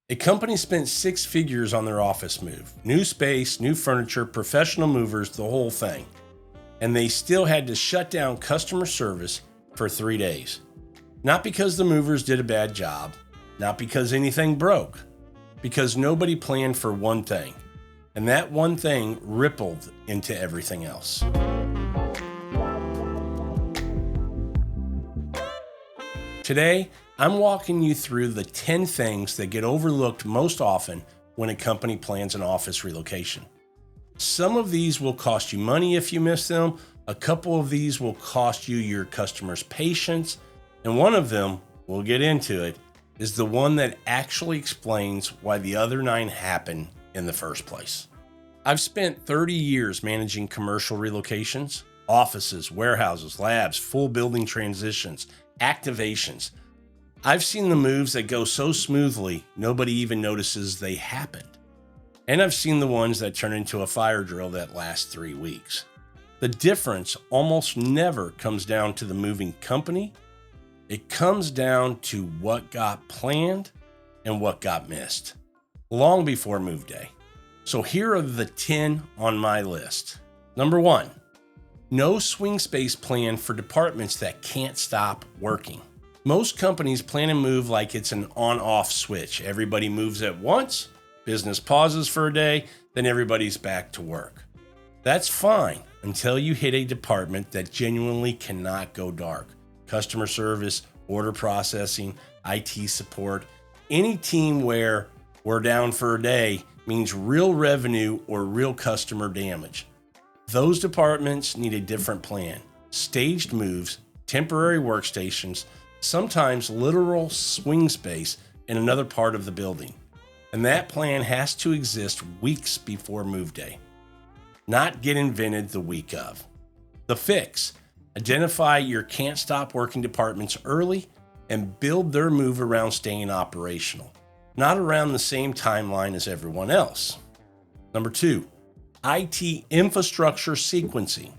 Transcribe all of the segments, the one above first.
A company spent six figures on their office move. New space, new furniture, professional movers, the whole thing. And they still had to shut down customer service for 3 days. Not because the movers did a bad job, not because anything broke, because nobody planned for one thing. And that one thing rippled into everything else. Today, I'm walking you through the 10 things that get overlooked most often when a company plans an office relocation. Some of these will cost you money if you miss them. A couple of these will cost you your customers' patience. And one of them, we'll get into it, is the one that actually explains why the other 9 happened in the first place. I've spent 30 years managing commercial relocations, offices, warehouses, labs, full building transitions, activations. I've seen the moves that go so smoothly, nobody even notices they happened. And I've seen the ones that turn into a fire drill that lasts 3 weeks. The difference almost never comes down to the moving company. It comes down to what got planned and what got missed, long before move day. So here are the 10 on my list. Number 1, no swing space plan for departments that can't stop working. Most companies plan and move like it's an on-off switch. Everybody moves at once, business pauses for a day, then everybody's back to work. That's fine until you hit a department that genuinely cannot go dark. Customer service, order processing, IT support, any team where we're down for a day means real revenue or real customer damage. Those departments need a different plan. Staged moves, temporary workstations, sometimes literal swing space in another part of the building. And that plan has to exist weeks before move day, not get invented the week of. The fix: identify your can't stop working departments early and build their move around staying operational, not around the same timeline as everyone else. Number 2, IT infrastructure sequencing.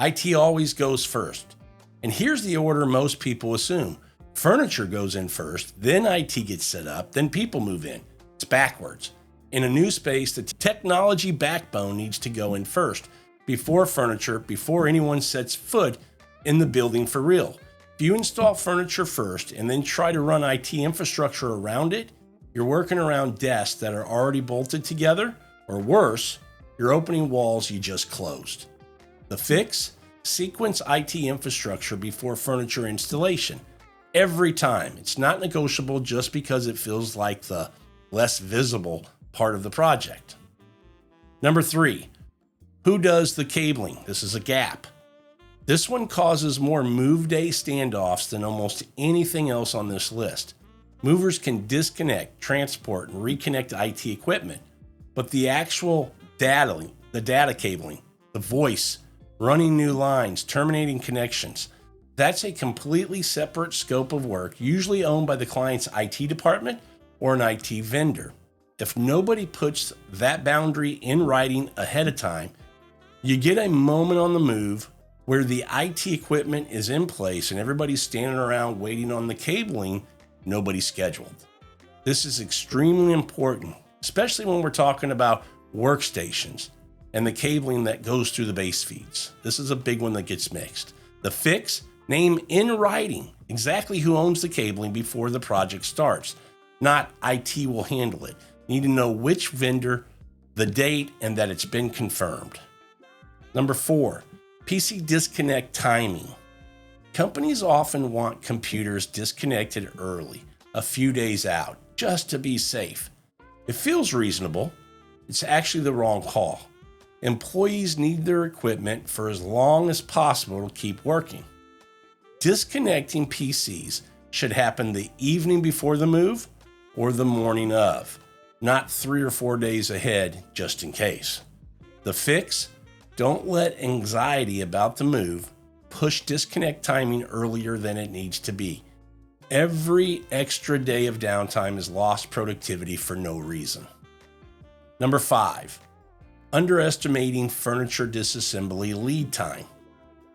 IT always goes first. And here's the order most people assume. Furniture goes in first, then IT gets set up, then people move in. It's backwards. In a new space, the technology backbone needs to go in first, before furniture, before anyone sets foot in the building for real. If you install furniture first and then try to run IT infrastructure around it, you're working around desks that are already bolted together, or worse, you're opening walls you just closed. The fix: sequence IT infrastructure before furniture installation. Every time. It's not negotiable just because it feels like the less visible part of the project. Number 3, who does the cabling? This is a gap. This one causes more move day standoffs than almost anything else on this list. Movers can disconnect, transport, and reconnect IT equipment, but the actual data cabling, the voice, running new lines, terminating connections, that's a completely separate scope of work, usually owned by the client's IT department or an IT vendor. If nobody puts that boundary in writing ahead of time, you get a moment on the move where the IT equipment is in place and everybody's standing around waiting on the cabling nobody scheduled. This is extremely important, especially when we're talking about workstations and the cabling that goes through the base feeds. This is a big one that gets mixed. The fix: name in writing exactly who owns the cabling before the project starts. Not IT will handle it. You need to know which vendor, the date, and that it's been confirmed. Number 4, PC disconnect timing. Companies often want computers disconnected early, a few days out, just to be safe. It feels reasonable. It's actually the wrong call. Employees need their equipment for as long as possible to keep working. Disconnecting PCs should happen the evening before the move or the morning of, not 3 or 4 days ahead just in case. The fix: don't let anxiety about the move push disconnect timing earlier than it needs to be. Every extra day of downtime is lost productivity for no reason. Number 5, underestimating furniture disassembly lead time.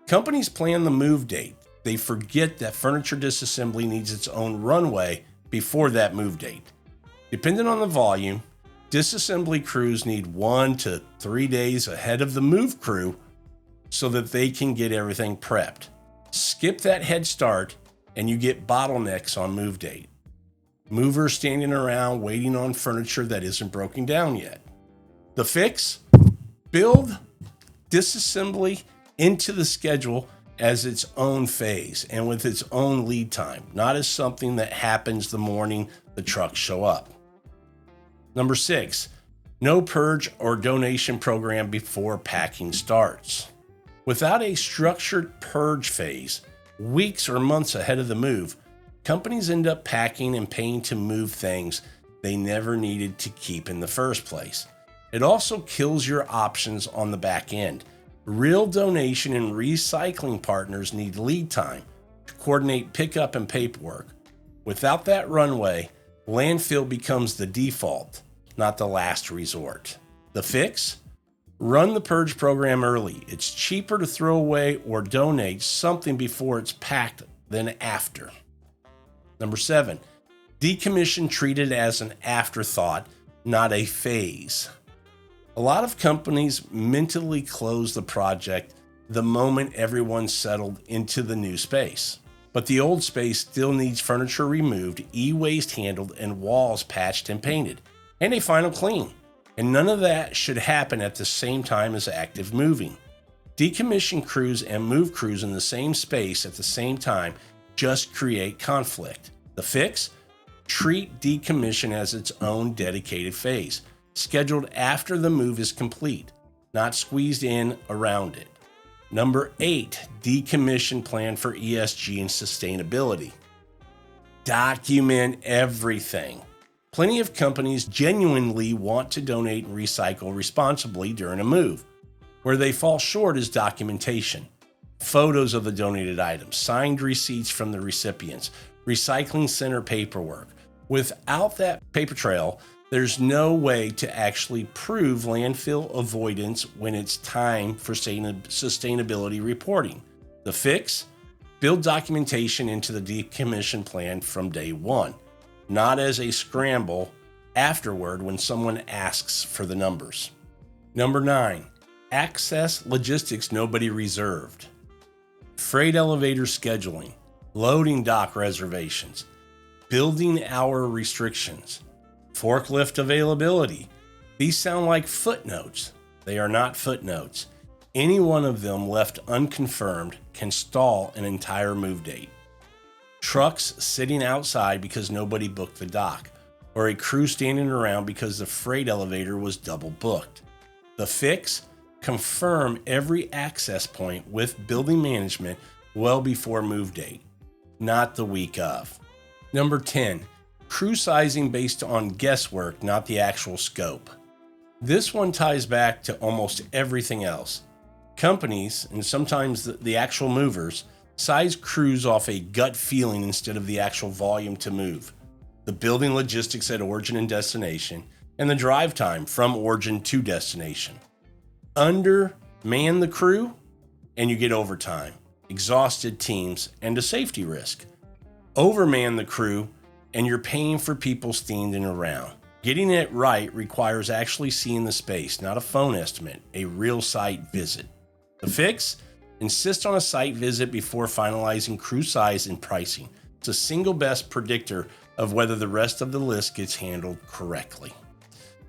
Companies plan the move date. They forget that furniture disassembly needs its own runway before that move date. Depending on the volume, disassembly crews need 1 to 3 days ahead of the move crew so that they can get everything prepped. Skip that head start and you get bottlenecks on move date. Movers standing around waiting on furniture that isn't broken down yet. The fix? Build disassembly into the schedule as its own phase and with its own lead time, not as something that happens the morning the trucks show up. Number 6, no purge or donation program before packing starts. Without a structured purge phase, weeks or months ahead of the move, companies end up packing and paying to move things they never needed to keep in the first place. It also kills your options on the back end. Real donation and recycling partners need lead time to coordinate pickup and paperwork. Without that runway, landfill becomes the default, not the last resort. The fix? Run the purge program early. It's cheaper to throw away or donate something before it's packed than after. Number 7, decommission treated as an afterthought, not a phase. A lot of companies mentally close the project the moment everyone's settled into the new space. But the old space still needs furniture removed, e-waste handled, and walls patched and painted, and a final clean. And none of that should happen at the same time as active moving. Decommission crews and move crews in the same space at the same time just create conflict. The fix? Treat decommission as its own dedicated phase, scheduled after the move is complete, not squeezed in around it. Number 8, decommission plan for ESG and sustainability. Document everything. Plenty of companies genuinely want to donate and recycle responsibly during a move. Where they fall short is documentation. Photos of the donated items, signed receipts from the recipients, recycling center paperwork. Without that paper trail, there's no way to actually prove landfill avoidance when it's time for sustainability reporting. The fix? Build documentation into the decommission plan from day one, not as a scramble afterward when someone asks for the numbers. Number 9, access logistics nobody reserved. Freight elevator scheduling, loading dock reservations, building hour restrictions, forklift availability. These sound like footnotes. They are not footnotes. Any one of them left unconfirmed can stall an entire move date. Trucks sitting outside because nobody booked the dock, or a crew standing around because the freight elevator was double booked. The fix? Confirm every access point with building management well before move date, not the week of. Number 10, crew sizing based on guesswork, not the actual scope. This one ties back to almost everything else. Companies, and sometimes the actual movers, size crews off a gut feeling instead of the actual volume to move, the building logistics at origin and destination, and the drive time from origin to destination. Underman the crew, and you get overtime, exhausted teams, and a safety risk. Overman the crew, and you're paying for people standing around. Getting it right requires actually seeing the space, not a phone estimate, a real site visit. The fix? Insist on a site visit before finalizing crew size and pricing. It's a single best predictor of whether the rest of the list gets handled correctly.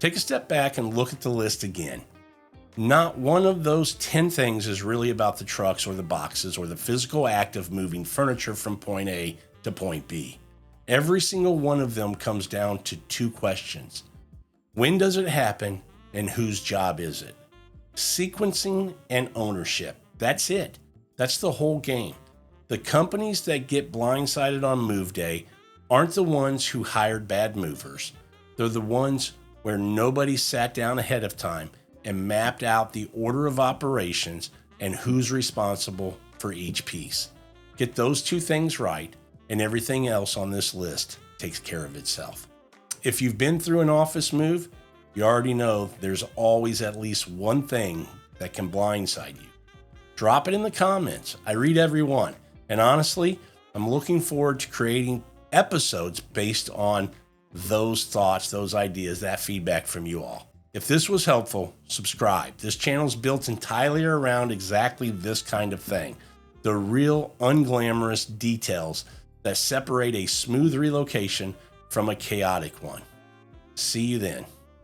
Take a step back and look at the list again. Not one of those 10 things is really about the trucks or the boxes or the physical act of moving furniture from point A to point B. Every single one of them comes down to 2 questions. When does it happen and whose job is it? Sequencing and ownership. That's it. That's the whole game. The companies that get blindsided on move day aren't the ones who hired bad movers. They're the ones where nobody sat down ahead of time and mapped out the order of operations and who's responsible for each piece. Get those 2 things right, and everything else on this list takes care of itself. If you've been through an office move, you already know there's always at least one thing that can blindside you. Drop it in the comments. I read every one. And honestly, I'm looking forward to creating episodes based on those thoughts, those ideas, that feedback from you all. If this was helpful, subscribe. This channel is built entirely around exactly this kind of thing. The real unglamorous details that separate a smooth relocation from a chaotic one. See you then.